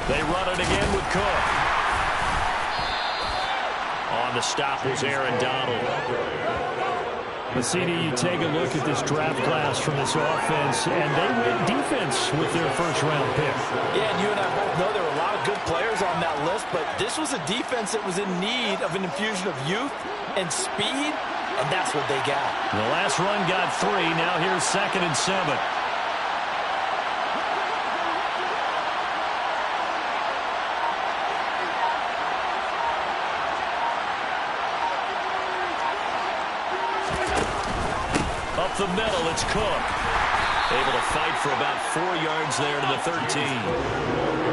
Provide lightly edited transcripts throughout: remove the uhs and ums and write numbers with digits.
They run it again with Cook. On the stop was Aaron Donald. But CD, you take a look at this draft class from this offense, and they went defense with their first-round pick. Yeah, and you and I both know there were a lot of good players on that list, but this was a defense that was in need of an infusion of youth and speed, and that's what they got. The last run got 3. Now here's 2nd and 7. Up the middle, it's Cook. Able to fight for about 4 yards there to the 13.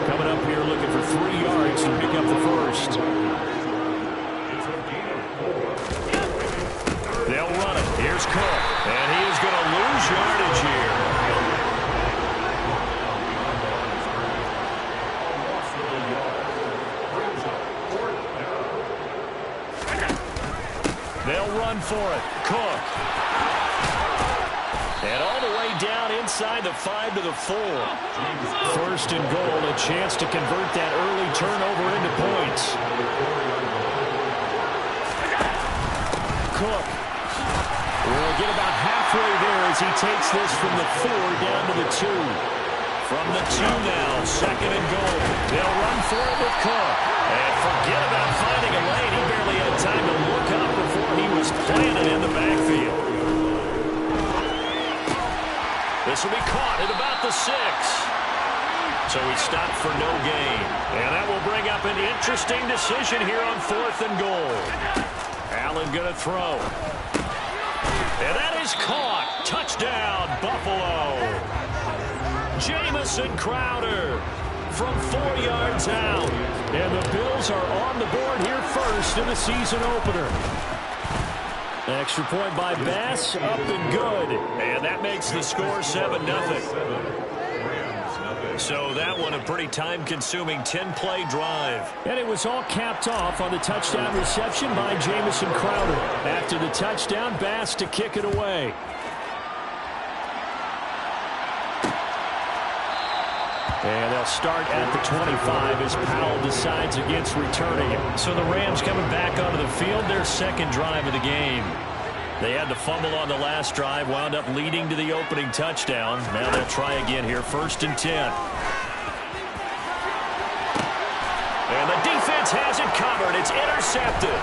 Coming up here looking for 3 yards to pick up the first. They'll run it. Here's Cook. And he is going to lose yardage here. They'll run for it. Cook. And all the way down inside the 5 to the 4. 1st and goal, a chance to convert that early turnover into points. Cook will get about halfway there as he takes this from the 4 down to the 2. From the 2 now, 2nd and goal. They'll run for it with Cook. And forget about finding a lane. He barely had time to look up before he was planted in the backfield. This will be caught at about the 6. So he stopped for no gain. And that will bring up an interesting decision here on 4th and goal. Allen going to throw. And that is caught. Touchdown, Buffalo. Jamison Crowder from 4 yards out. And the Bills are on the board here first in the season opener. Extra point by Bass, up and good. And that makes the score 7-0. So that one a pretty time-consuming 10-play drive. And it was all capped off on the touchdown reception by Jamison Crowder. After the touchdown, Bass to kick it away. And they'll start at the 25 as Powell decides against returning it. So the Rams coming back onto the field, their 2nd drive of the game. They had to fumble on the last drive, wound up leading to the opening touchdown. Now they'll try again here, 1st and 10. And the defense has it covered. It's intercepted.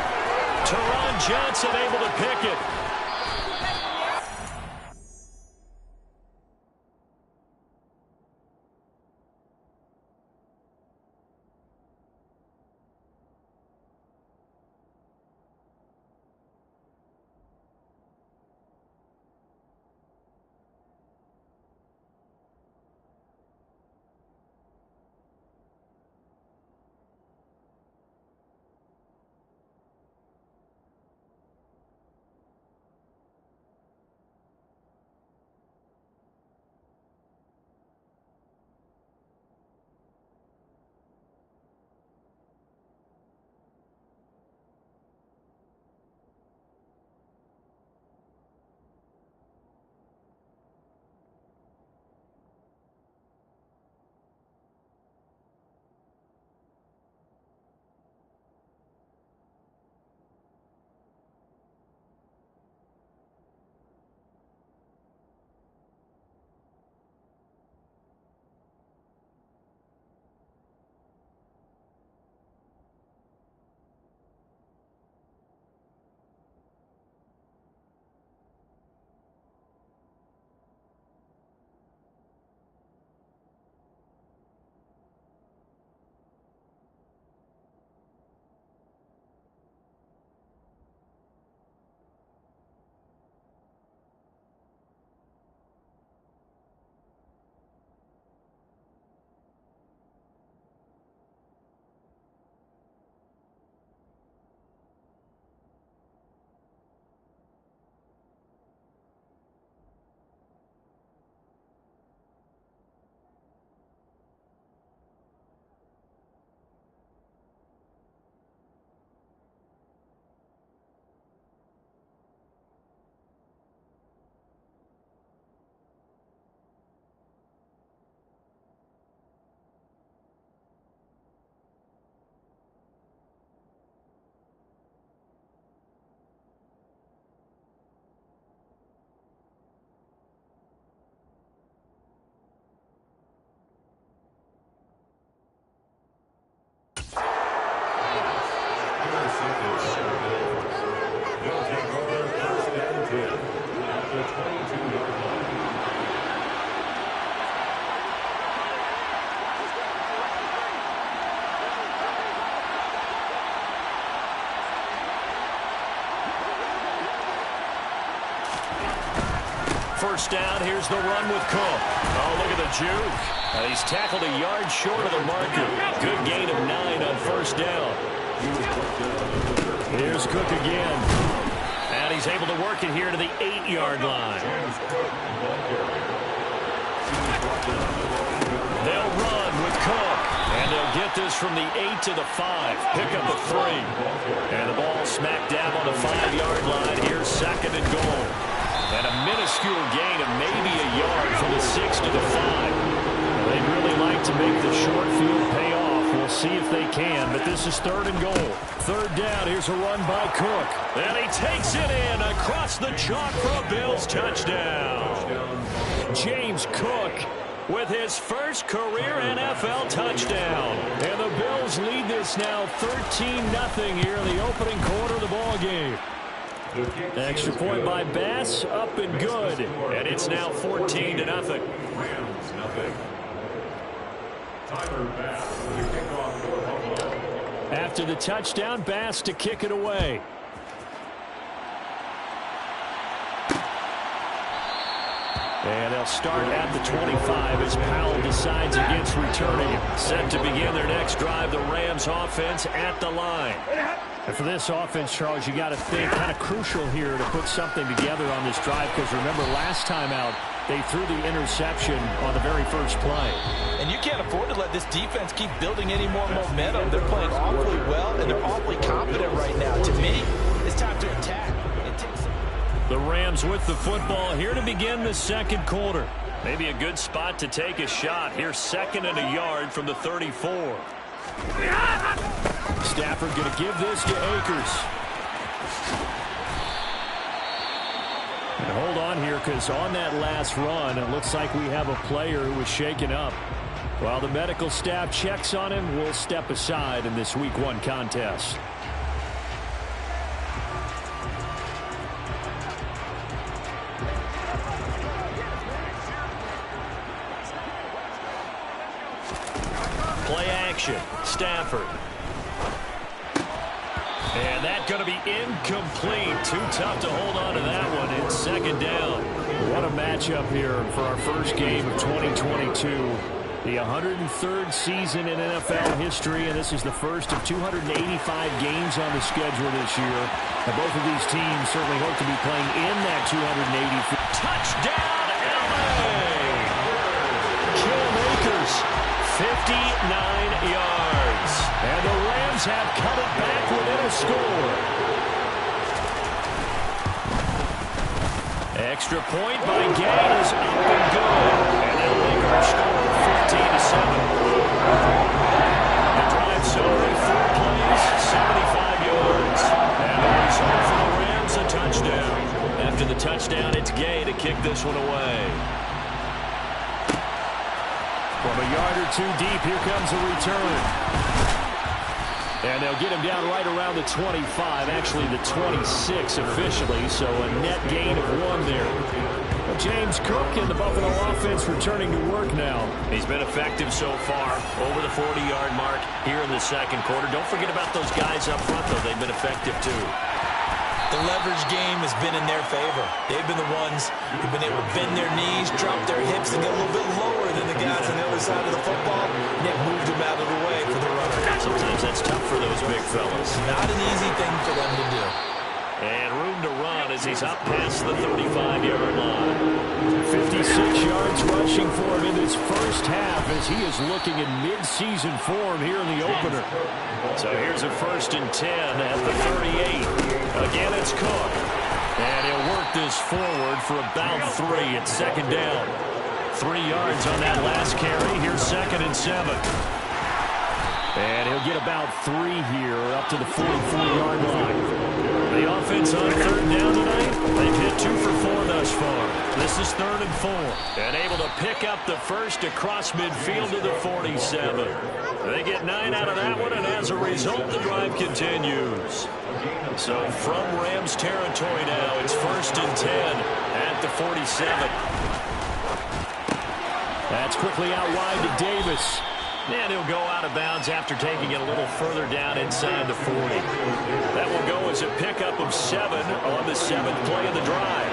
Teron Johnson able to pick it. first down. Here's the run with Cook. Oh, look at the juke. He's tackled a yard short of the marker. Good gain of 9 on first down. Here's Cook again. And he's able to work it here to the 8-yard line. They'll run with Cook. And they'll get this from the 8 to the 5. Pick up a 3. And the ball smack dab on the 5-yard line. Here's second and goal. And a minuscule gain of maybe a yard from the 6 to the 5. They'd really like to make the short field pay off. We'll see if they can, but this is third and goal. Third down, here's a run by Cook. And he takes it in across the chalk for a Bills touchdown. James Cook with his first career NFL touchdown. And the Bills lead this now 13-0 here in the opening quarter of the ball game. Extra point by Bass, up and good. And it's now 14-0. After the touchdown, Bass to kick it away. And they'll start at the 25 as Powell decides against returning it. Set to begin their next drive, the Rams offense at the line. And for this offense, Charles, you got to think kind of crucial here to put something together on this drive, because remember last time out they threw the interception on the very first play. And you can't afford to let this defense keep building any more momentum. They're playing awfully well, and they're awfully confident right now. To me, it's time to attack. The Rams with the football here to begin the second quarter. Maybe a good spot to take a shot. Here's second and a yard from the 34. Stafford going to give this to Akers. And hold on here, because on that last run, it looks like we have a player who was shaken up. While the medical staff checks on him, we'll step aside in this Week 1 contest. Play action. Stafford. And that's going to be incomplete. Too tough to hold on to that one. It's second down. What a matchup here for our first game of 2022. The 103rd season in NFL history, and this is the first of 285 games on the schedule this year. And both of these teams certainly hope to be playing in that 280. Touchdown, LA! Cam Akers, 59 yards. And the Rams have cut it back within a score. Extra point by Gay is up and good. And they'll make our score 15-7. The drive summary, 4 plays, 75 yards. And the result for the Rams, a touchdown. After the touchdown, it's Gay to kick this one away. From a yard or two deep, here comes a return. And they'll get him down right around the 25, actually the 26 officially, so a net gain of 1 there. Well, James Cook and the Buffalo offense returning to work now. He's been effective so far, over the 40-yard mark here in the second quarter. Don't forget about those guys up front, though. They've been effective, too. The leverage game has been in their favor. They've been the ones who've been able to bend their knees, drop their hips, and get a little bit lower than the guys on the other side of the football, and they've moved them out of the way for the runner. Sometimes that's tough for those big fellas. Not an easy thing for them to do. And room to run as he's up past the 35-yard line. 56 yards rushing for him in this first half as he is looking in mid-season form here in the opener. So here's a 1st and 10 at the 38. Again, it's Cook. And he'll work this forward for about 3. It's second down. 3 yards on that last carry. Here's 2nd and 7. And he'll get about 3 here up to the 44-yard line. The offense on 3rd down tonight, they've hit 2 for 4 thus far. This is 3rd and 4. And able to pick up the first across midfield to the 47. They get 9 out of that one, and as a result, the drive continues. So from Rams territory now, it's 1st and 10 at the 47. That's quickly out wide to Davis. And he'll go out of bounds after taking it a little further down inside the 40. That will go as a pickup of 7 on the 7th play of the drive.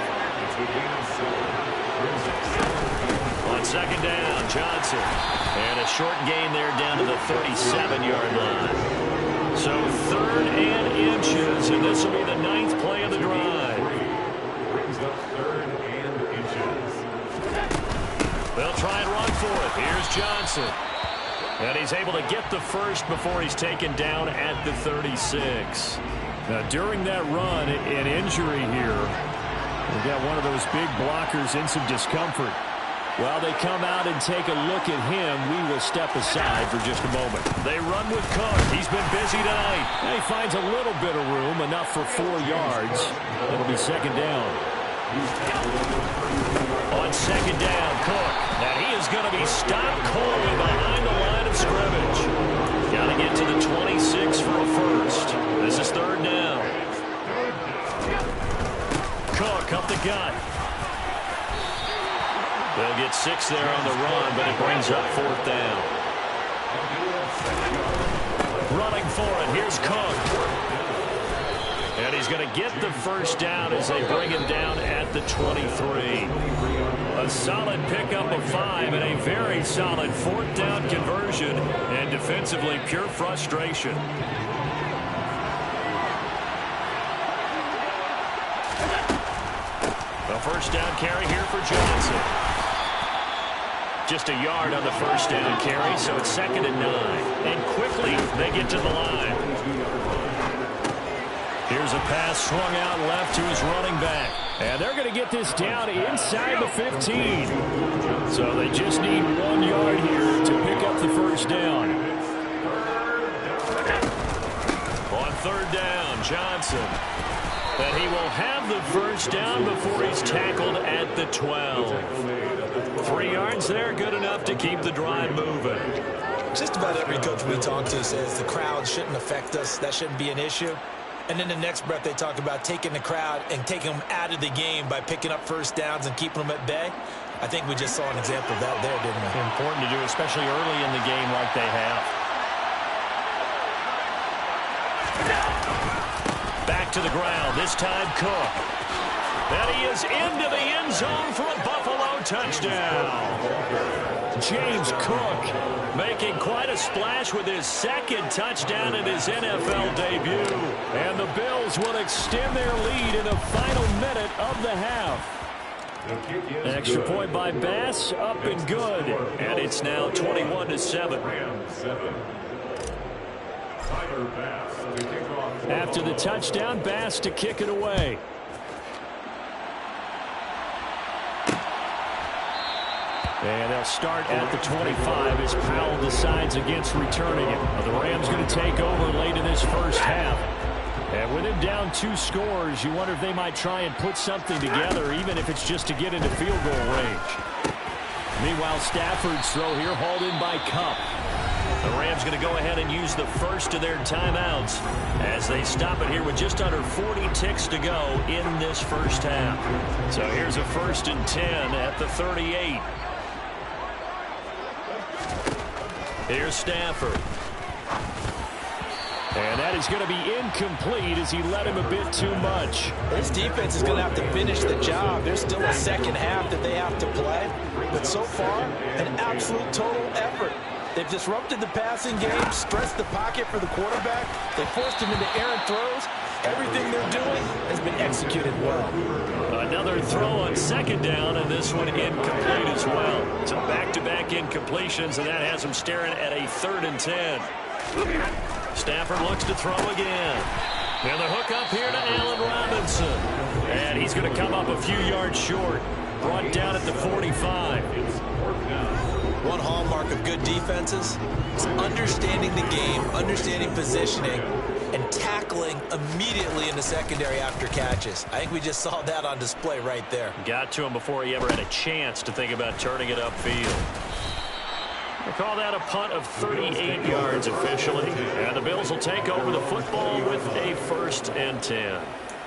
On second down, Johnson. And a short gain there down to the 37-yard line. So 3rd and inches, and this will be the 9th play of the drive. Brings up 3rd and inches. They'll try and run for it. Here's Johnson. And he's able to get the first before he's taken down at the 36. Now, during that run, an injury here. We've got one of those big blockers in some discomfort. While they come out and take a look at him, we will step aside for just a moment. They run with Cook. He's been busy tonight. And he finds a little bit of room, enough for 4 yards. It'll be second down. On second down, Cook. Now he is going to be stopped cold behind the line of scrimmage. Got to get to the 26 for a first. This is 3rd down. Cook up the gut. They'll get 6 there on the run, but it brings up 4th down. Running for it. Here's Cook. And he's going to get the first down as they bring him down at the 23. A solid pickup of 5 and a very solid 4th down conversion. And defensively, pure frustration. A first down carry here for Johnson. Just a yard on the first down carry, so it's 2nd and 9. And quickly, they get to the line. Here's a pass swung out left to his running back. And they're going to get this down inside the 15. So they just need 1 yard here to pick up the first down. On 3rd down, Johnson. But he will have the first down before he's tackled at the 12. 3 yards there, good enough to keep the drive moving. Just about every coach we talk to says the crowd shouldn't affect us. That shouldn't be an issue. And in the next breath, they talk about taking the crowd and taking them out of the game by picking up first downs and keeping them at bay. I think we just saw an example of that there, didn't we? Important to do, especially early in the game like they have. Back to the ground, this time Cook. And he is into the end zone for a Buffalo touchdown. James Cook making quite a splash with his 2nd touchdown in his NFL debut. And the Bills will extend their lead in the final minute of the half. An extra point by Bass, up and good. And it's now 21-7. After the touchdown, Bass to kick it away. And they'll start at the 25 as Powell decides against returning it. The Rams going to take over late in this first half. And with him down 2 scores, you wonder if they might try and put something together, even if it's just to get into field goal range. Meanwhile, Stafford's throw here hauled in by Kupp. The Rams going to go ahead and use the first of their timeouts as they stop it here with just under 40 ticks to go in this first half. So here's a 1st and 10 at the 38. Here's Stafford. And that is going to be incomplete as he let him a bit too much. This defense is going to have to finish the job. There's still a second half that they have to play. But so far, an absolute total effort. They've disrupted the passing game, stressed the pocket for the quarterback. They forced him into errant throws. Everything they're doing has been executed well. Another throw on second down, and this one incomplete as well. So back-to-back incompletions, and that has him staring at a 3rd and 10. Stafford looks to throw again. And the hook up here to Allen Robinson. And he's going to come up a few yards short. Brought down at the 45. One hallmark of good defenses is understanding the game, understanding positioning, and tackling immediately in the secondary after catches. I think we just saw that on display right there. Got to him before he ever had a chance to think about turning it upfield. They call that a punt of 38 yards officially. And the Bills will take over the football with a 1st and 10.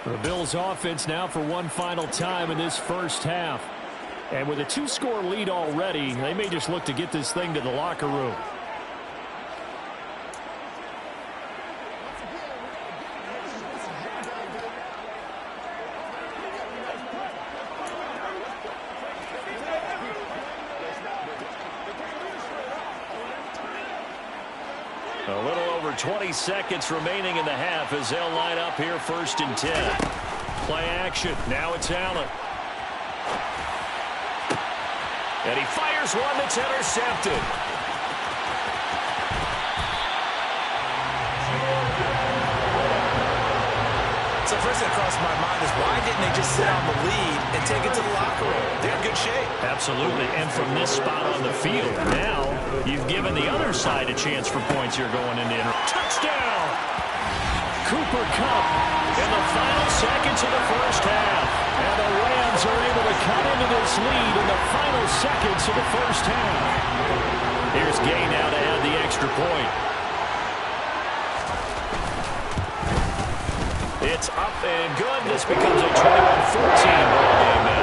The Bills offense now for one final time in this first half. And with a 2-score lead already, they may just look to get this thing to the locker room. A little over 20 seconds remaining in the half as they'll line up here 1st and 10. Play action. Now it's Allen. And he fires one that's intercepted. So first thing that crossed my mind is why didn't they just sit on the lead and take it to the locker room? They're in good shape. Absolutely. And from this spot on the field, now you've given the other side a chance for points here going into touchdown. Cooper Kupp in the final seconds of the first half. And the Rams are able to cut into this lead in the final seconds of the first half. Here's Gay now to add the extra point. It's up and good. This becomes a 21-14 ball game now.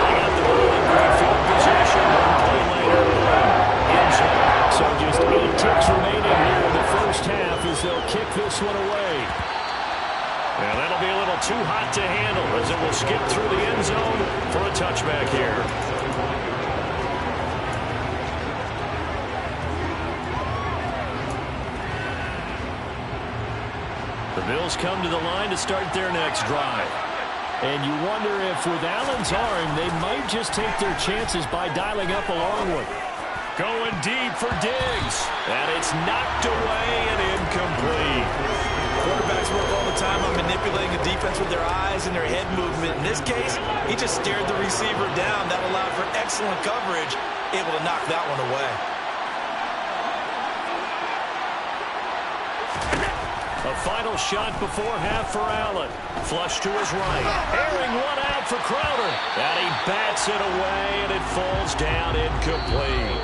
They got the ball in great field position. One play later. So just 8 ticks remaining here in the first half as they'll kick this one away. And that'll be a little too hot to handle as it will skip through the end zone for a touchback here. The Bills come to the line to start their next drive. And you wonder if with Allen's arm, they might just take their chances by dialing up a long one. Going deep for Diggs. And it's knocked away and incomplete. Quarterbacks work all the time on manipulating the defense with their eyes and their head movement. In this case, he just stared the receiver down. That allowed for excellent coverage, able to knock that one away. A final shot before half for Allen. Flush to his right. Airing one out for Crowder. And he bats it away, and it falls down incomplete.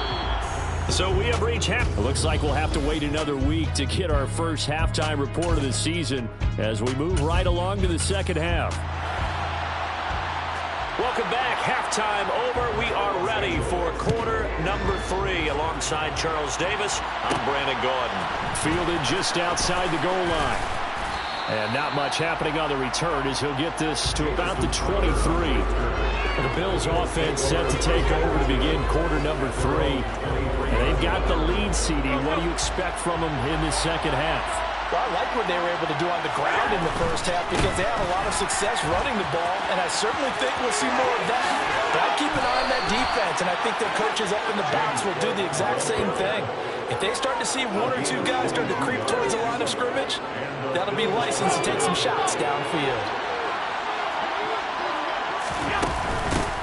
So we have reached half. It looks like we'll have to wait another week to get our first halftime report of the season as we move right along to the second half. Welcome back. Halftime over. We are ready for quarter number 3 alongside Charles Davis. I'm Brandon Gaudin. Fielded just outside the goal line. And not much happening on the return as he'll get this to about the 23. The Bills offense set to take over to begin quarter number 3. And they've got the lead, CD. What do you expect from them in this second half? Well, I like what they were able to do on the ground in the first half because they had a lot of success running the ball, and I certainly think we'll see more of that. But I'd keep an eye on that defense, and I think their coaches up in the box will do the exact same thing. If they start to see 1 or 2 guys start to creep towards the line of scrimmage, that'll be license to take some shots downfield.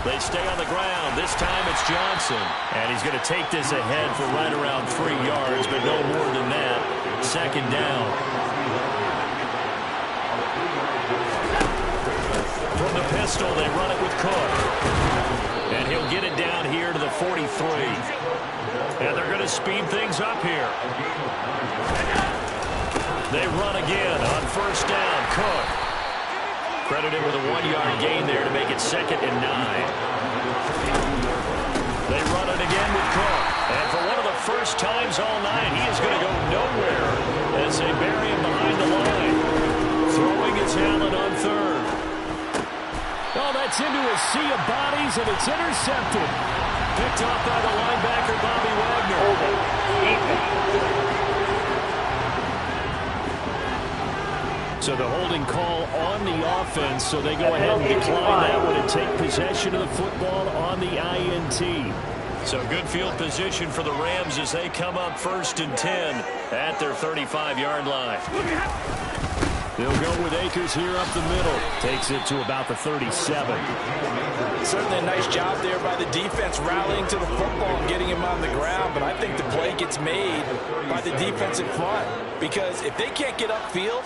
They stay on the ground. This time it's Johnson. And he's going to take this ahead for right around 3 yards, but no more than that. Second down. From the pistol, they run it with Cook. And he'll get it down here to the 43. And they're going to speed things up here. They run again on first down. Cook. Credited with a 1-yard gain there to make it 2nd and 9. They run it again with Cook. And for one of the first times all night, he is going to go nowhere as they bury him behind the line. Throwing is Allen on 3rd. Oh, that's into a sea of bodies, and it's intercepted. Picked off by the linebacker, Bobby Wagner. So the holding call on the offense, so they go ahead and decline that one and take possession of the football on the INT. So good field position for the Rams as they come up 1st and 10 at their 35-yard line. They'll go with Akers here up the middle. Takes it to about the 37. Certainly a nice job there by the defense rallying to the football and getting him on the ground, but I think the play gets made by the defensive front because if they can't get upfield,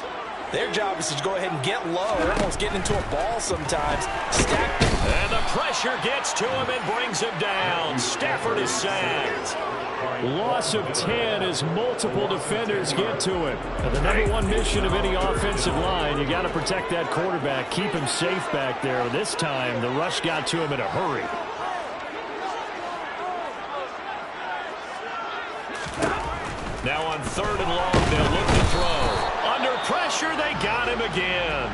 their job is to go ahead and get low. They're almost getting into a ball sometimes. Stack. And the pressure gets to him and brings him down. Stafford is sacked. Loss of 10 as multiple defenders get to him. And the number 1 mission of any offensive line, you got to protect that quarterback, keep him safe back there. This time, the rush got to him in a hurry. Now on 3rd and long, they'll look to throw. Under pressure, they got him again.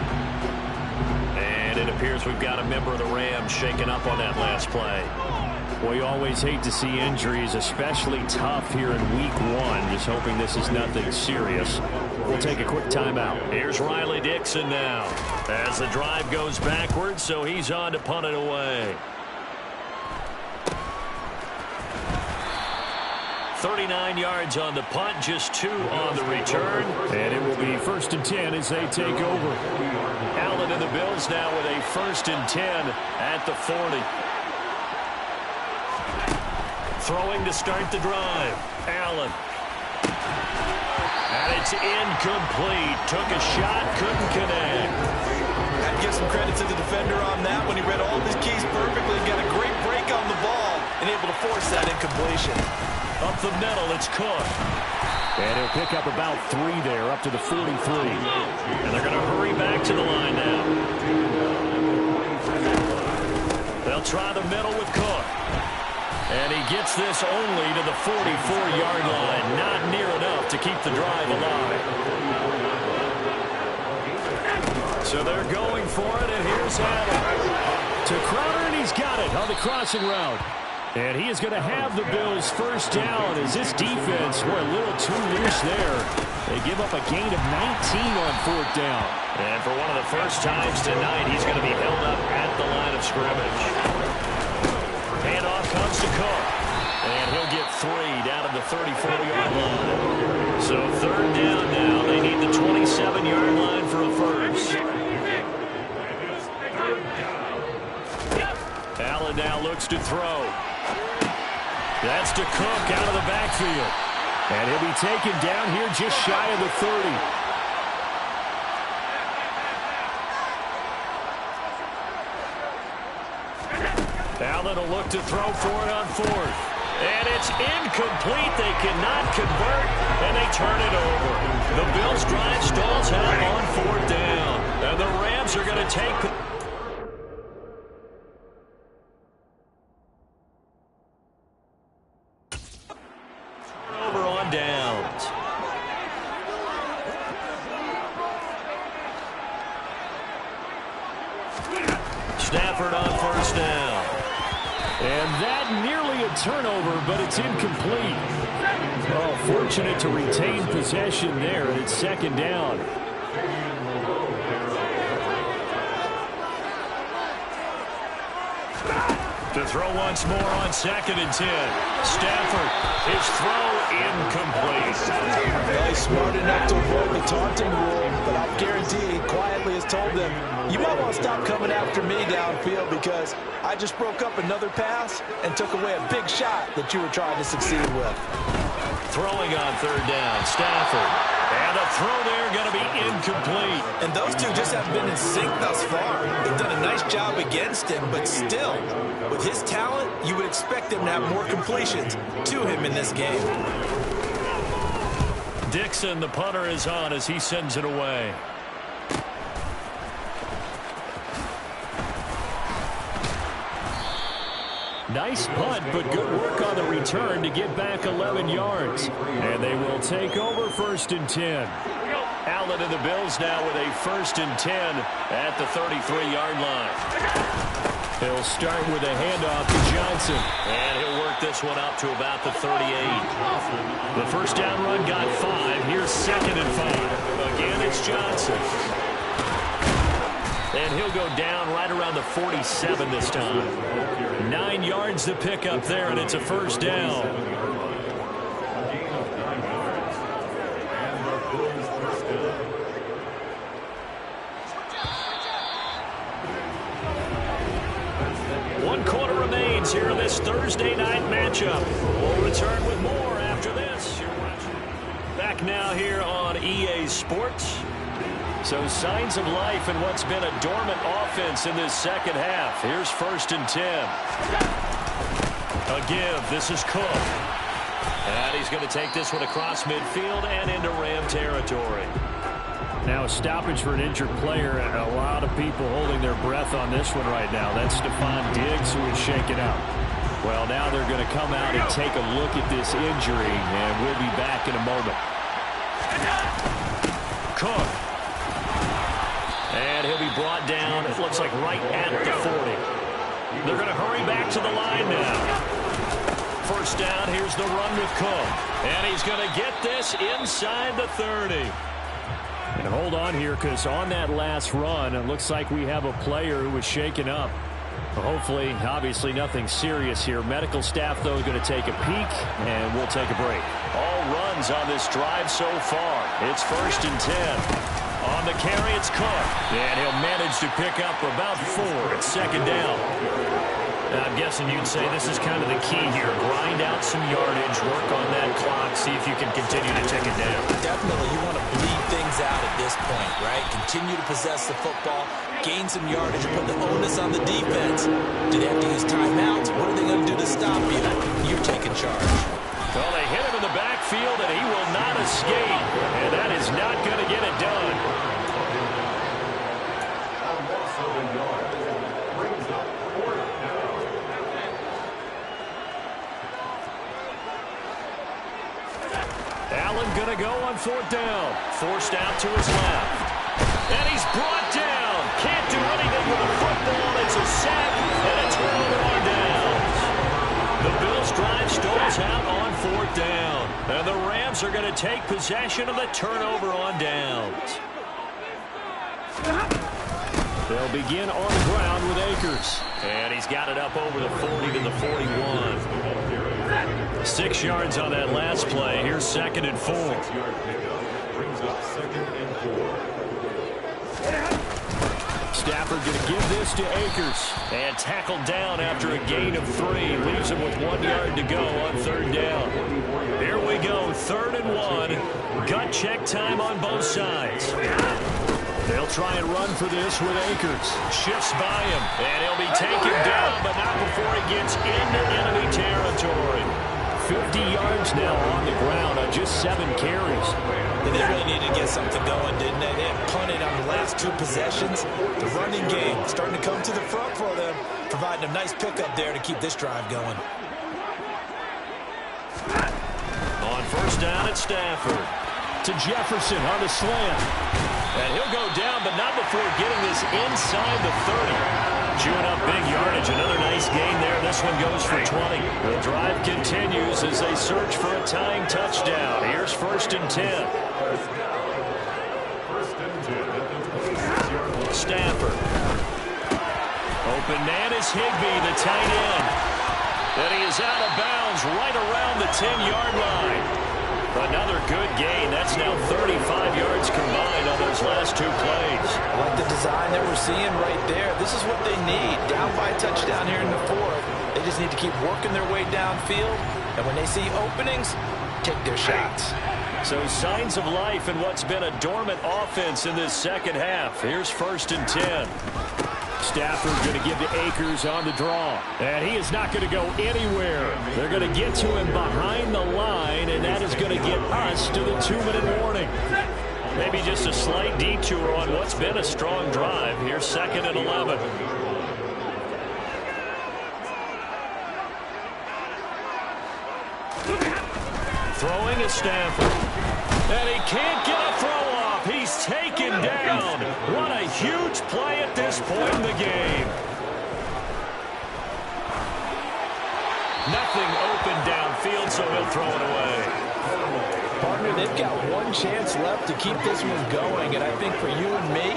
And it appears we've got a member of the Rams shaken up on that last play. Well, you always hate to see injuries, especially tough here in week 1. Just hoping this is nothing serious. We'll take a quick timeout. Here's Riley Dixon now as the drive goes backwards, so he's on to punt it away. 39 yards on the punt, just 2 on the return. And it will be 1st and 10 as they take over. Allen and the Bills now with a 1st and 10 at the 40. Throwing to start the drive. Allen. And it's incomplete. Took a shot, couldn't connect. I'd give some credit to the defender on that when he read all of his keys perfectly and got a great break on the ball and able to force that incompletion. Up the middle, it's Cook. And he'll pick up about 3 there, up to the 43. And they're going to hurry back to the line now. They'll try the middle with Cook. And he gets this only to the 44-yard line. Not near enough to keep the drive alive. So they're going for it, and here's Allen. To Crowder, and he's got it on the crossing route. And he is going to have the Bills first down as this defense were a little too loose there. They give up a gain of 19 on 4th down. And for one of the first times tonight, he's going to be held up at the line of scrimmage. Handoff comes to Cook. And he'll get 3 down at the 34-yard line. So 3rd down now. They need the 27-yard line for a first. Allen now looks to throw. That's to Cook out of the backfield. And he'll be taken down here just shy of the 30. Allen will look to throw for it on 4th. And it's incomplete. They cannot convert, and they turn it over. The Bills' drive stalls out on 4th down. And the Rams are going to take over on downs. Stafford on 1st down. And that nearly a turnover, but it's incomplete. Oh, fortunate to retain possession there, and it's 2nd down. To throw once more on 2nd and 10. Stafford, his throw incomplete. Well, he's smart enough to avoid the taunting rule, but I'll guarantee he quietly has told them, you might want to stop coming after me downfield because I just broke up another pass and took away a big shot that you were trying to succeed with. Throwing on 3rd down, Stafford. And the throw there going to be incomplete. And those two just haven't been in sync thus far. They've done a nice job against him, but still, with his talent, you would expect him to have more completions to him in this game. Dixon, the punter, is on as he sends it away. Nice punt, but good work on the return to get back 11 yards. And they will take over 1st and 10. Allen and the Bills now with a 1st and 10 at the 33-yard line. He'll start with a handoff to Johnson. And he'll work this one up to about the 38. The 1st down run got 5. Here's 2nd and 5. Again, it's Johnson. And he'll go down right around the 47 this time. 9 yards to pick up there, and it's a 1st down. One quarter remains here in this Thursday night matchup. We'll return with more after this. You're watching back now here on EA Sports. So signs of life in what's been a dormant offense in this 2nd half. Here's 1st and 10. A give. This is Cook. And he's going to take this one across midfield and into Ram territory. Now a stoppage for an injured player, and a lot of people holding their breath on this one right now. That's Stephon Diggs who is shaken out. Well, now they're going to come out and take a look at this injury, and we'll be back in a moment. Cook. And he'll be brought down, it looks like right at the 40. They're going to hurry back to the line now. First down, here's the run with Cook. And he's going to get this inside the 30. And hold on here, because on that last run, it looks like we have a player who was shaken up. Hopefully, obviously nothing serious here. Medical staff, though, is going to take a peek, and we'll take a break. All runs on this drive so far. It's 1st and 10. On the carry, it's Cook. And he'll manage to pick up about 4 at 2nd down. I'm guessing you'd say this is kind of the key here. Grind out some yardage, work on that clock, see if you can continue to take it down. Definitely, you want to bleed things out at this point, right? Continue to possess the football, gain some yardage, and put the onus on the defense. Do they have to use timeouts? What are they going to do to stop you? You're taking charge. Well, they hit him in the backfield, and he will not escape. And that is not going to get it done. Allen going to go on 4th down. Forced out to his left. And he's brought down. Can't do anything with the football. It's a sack and a turnover on downs. The Bills drive stalls out on 4th down. And the Rams are going to take possession of the turnover on downs. They'll begin on the ground with Akers. And he's got it up over the 40 to the 41. 6 yards on that last play. Here's 2nd and 4. Brings up 2nd and 4. Stafford going to give this to Akers. And tackled down after a gain of 3. Leaves him with 1 yard to go on 3rd down. Here we go, 3rd and 1. Gut check time on both sides. They'll try and run for this with Akers. Shifts by him, and he'll be taken down, but not before he gets into enemy territory. 50 yards now on the ground on just 7 carries. They really needed to get something going, didn't they? They had punted on the last 2 possessions. The running game starting to come to the front for them, providing a nice pickup there to keep this drive going. On 1st down, it's Stafford. To Jefferson on the slant. And he'll go down, but not before getting this inside the 30. Chewing up big yardage. Another nice gain there. This one goes for 20. The drive continues as they search for a tying touchdown. Here's 1st and 10. Stafford. Open man is Higbee, the tight end. And he is out of bounds right around the 10-yard line. Another good gain. That's now 35 yards combined on those last 2 plays. I like the design that we're seeing right there. This is what they need. Down by a touchdown here in the 4th. They just need to keep working their way downfield. And when they see openings, take their shots. So signs of life in what's been a dormant offense in this 2nd half. Here's 1st and 10. Stafford going to give to Akers on the draw. And he is not going to go anywhere. They're going to get to him behind the line, and that is going to get us to the 2-minute warning. Maybe just a slight detour on what's been a strong drive. Here's 2nd and 11. Throwing is Stafford. And he can't get a throw off. He's taken down. What a huge play at this point in the game. Nothing open downfield, so he'll throw it away. Partner, they've got 1 chance left to keep this one going, and I think for you and me,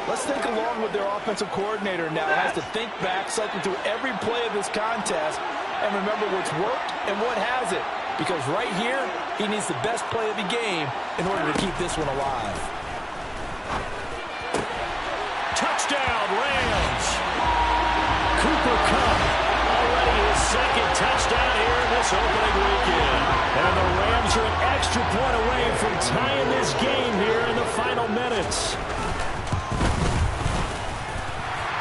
let's think along with their offensive coordinator now. Has to think back, cycle through every play of this contest, and remember what's worked and what hasn't. Because right here, he needs the best play of the game in order to keep this one alive. Touchdown, Rams. Cooper Kupp, already his 2nd touchdown here in this opening weekend. And the Rams are an extra point away from tying this game here in the final minutes.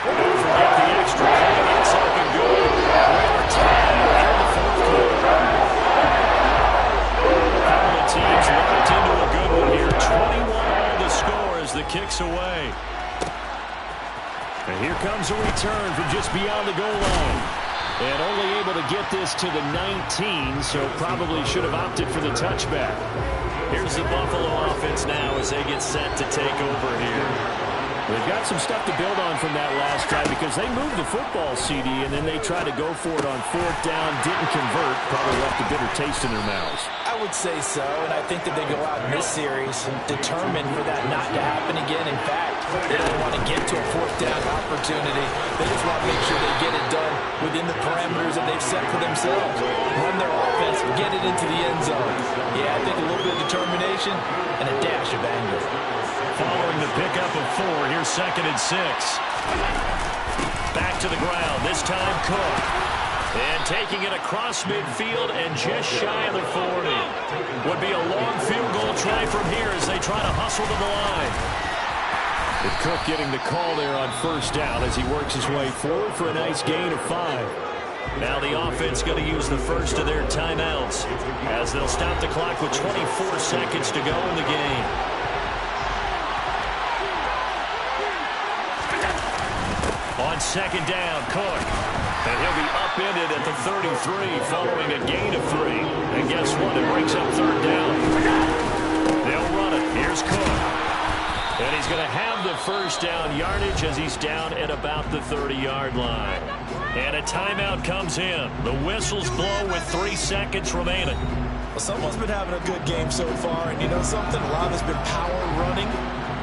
Don't forget the extra point. It's looking good. We are tied here in the 4th quarter. Teams locked into a good one here. 21 all the score as the kick's away. And here comes a return from just beyond the goal line. And only able to get this to the 19, so probably should have opted for the touchback. Here's the Buffalo offense now as they get set to take over here. They've got some stuff to build on from that last drive because they moved the football, CD, and then they tried to go for it on 4th down, didn't convert, probably left a bitter taste in their mouths. I would say so, and I think that they go out in this series determined for that not to happen again. In fact, they don't want to get to a 4th down opportunity. They just want to make sure they get it done within the parameters that they've set for themselves. Run their offense, get it into the end zone. Yeah, I think a little bit of determination and a dash of anger. Following the pickup of 4, here's 2nd and 6. Back to the ground, this time Cook. And taking it across midfield and just shy of the 40. Would be a long field goal try from here as they try to hustle to the line. With Cook getting the call there on 1st down as he works his way forward for a nice gain of 5. Now the offense going to use the first of their timeouts as they'll stop the clock with 24 seconds to go in the game. On 2nd down, Cook. And he'll be upended at the 33 following a gain of 3. And guess what? It brings up 3rd down. They'll run it. Here's Cook. And he's going to have the 1st down yardage as he's down at about the 30-yard line. And a timeout comes in. The whistles blow with 3 seconds remaining. Well, someone's been having a good game so far, and you know something? A lot has been power running.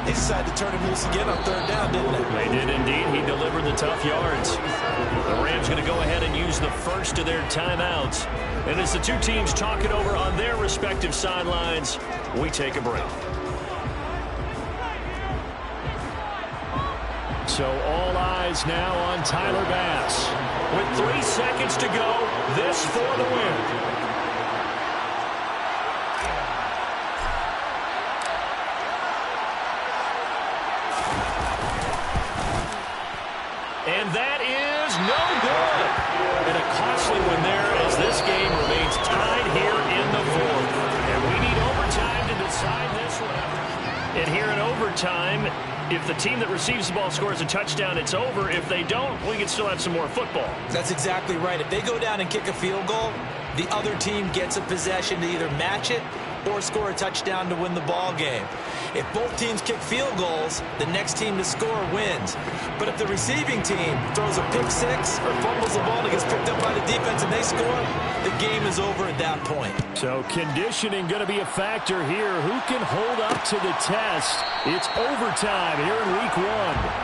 They decided to turn him loose again on 3rd down, didn't they? They did indeed. He delivered the tough yards. The Rams going to go ahead and use the first of their timeouts. And as the two teams talk it over on their respective sidelines, we take a break. So all eyes now on Tyler Bass. With 3 seconds to go, this for the win. And that is no good. And a costly one there as this game remains tied here in the 4th. And we need overtime to decide this one. And here in overtime, if the team that receives the ball scores a touchdown, it's over. If they don't, we can still have some more football. That's exactly right. If they go down and kick a field goal, the other team gets a possession to either match it or score a touchdown to win the ball game. If both teams kick field goals, the next team to score wins. But if the receiving team throws a pick 6 or fumbles the ball and gets picked up by the defense and they score, the game is over at that point. So conditioning going to be a factor here. Who can hold up to the test? It's overtime here in week 1.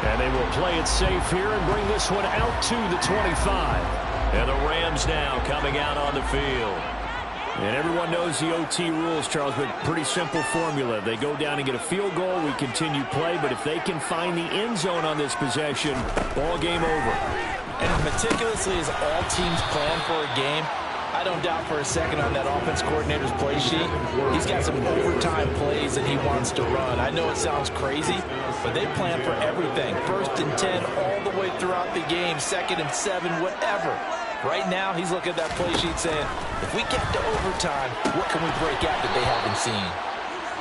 And they will play it safe here and bring this one out to the 25. And the Rams now coming out on the field. And everyone knows the OT rules, Charles, but pretty simple formula. They go down and get a field goal, we continue play, but if they can find the end zone on this possession, ball game over. And as meticulously as all teams plan for a game, I don't doubt for a second on that offense coordinator's play sheet, he's got some overtime plays that he wants to run. I know it sounds crazy, but they plan for everything. 1st and 10 all the way throughout the game, 2nd and 7, whatever. Right now, he's looking at that play sheet saying, if we get to overtime, what can we break out that they haven't seen?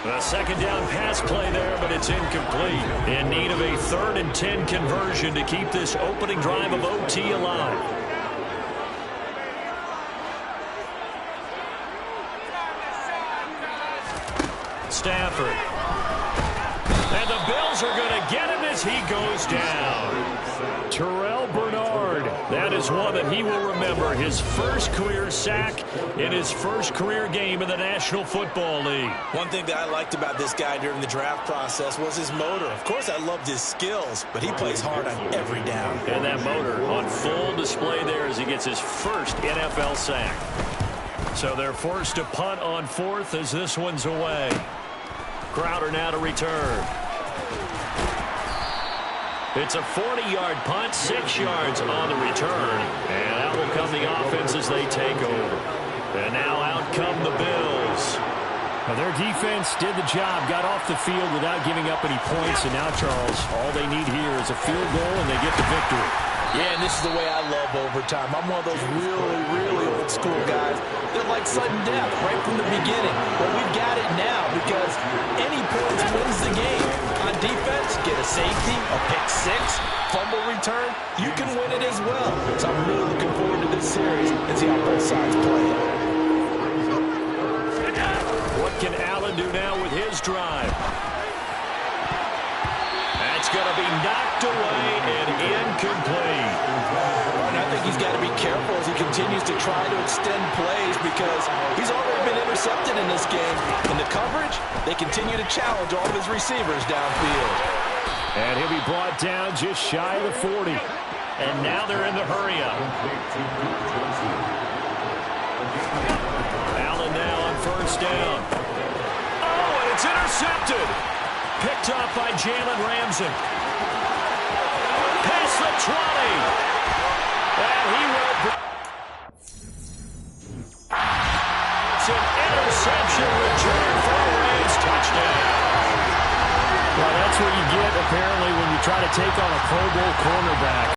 A 2nd down pass play there, but it's incomplete. In need of a 3rd and 10 conversion to keep this opening drive of OT alive. Stafford. And the Bills are going to get him as he goes down. Terrell Bernard. That is one that he will remember. His first career sack in his first career game in the National Football League. One thing that I liked about this guy during the draft process was his motor. Of course, I loved his skills, but he plays hard on every down. And that motor on full display there as he gets his first NFL sack. So they're forced to punt on 4th as this one's away. Crowder now to return. It's a 40-yard punt, 6 yards on the return. And out will come the offense as they take over. And now out come the Bills. Now their defense did the job, got off the field without giving up any points. And now, Charles, all they need here is a field goal, and they get the victory. Yeah, and this is the way I love overtime. I'm one of those really, really old school guys that like sudden death right from the beginning. Well, we've got it now because any points wins the game. On defense, get a safety, a pick 6, fumble return, you can win it as well. So I'm really looking forward to this series and see how both sides play. What can Allen do now with his drive? That's going to be knocked away and incomplete. And I think he's got to be careful as he continues to try to extend plays because he's already been intercepted in this game. In the coverage, they continue to challenge all of his receivers downfield. And he'll be brought down just shy of the 40. And now they're in the hurry-up. Allen now on first down. Oh, and it's intercepted. Picked off by Jalen Ramsey. Past the 20. And he will... It's an interception return for a Rams touchdown. Well, that's what you get, apparently, when you try to take on a Pro Bowl cornerback.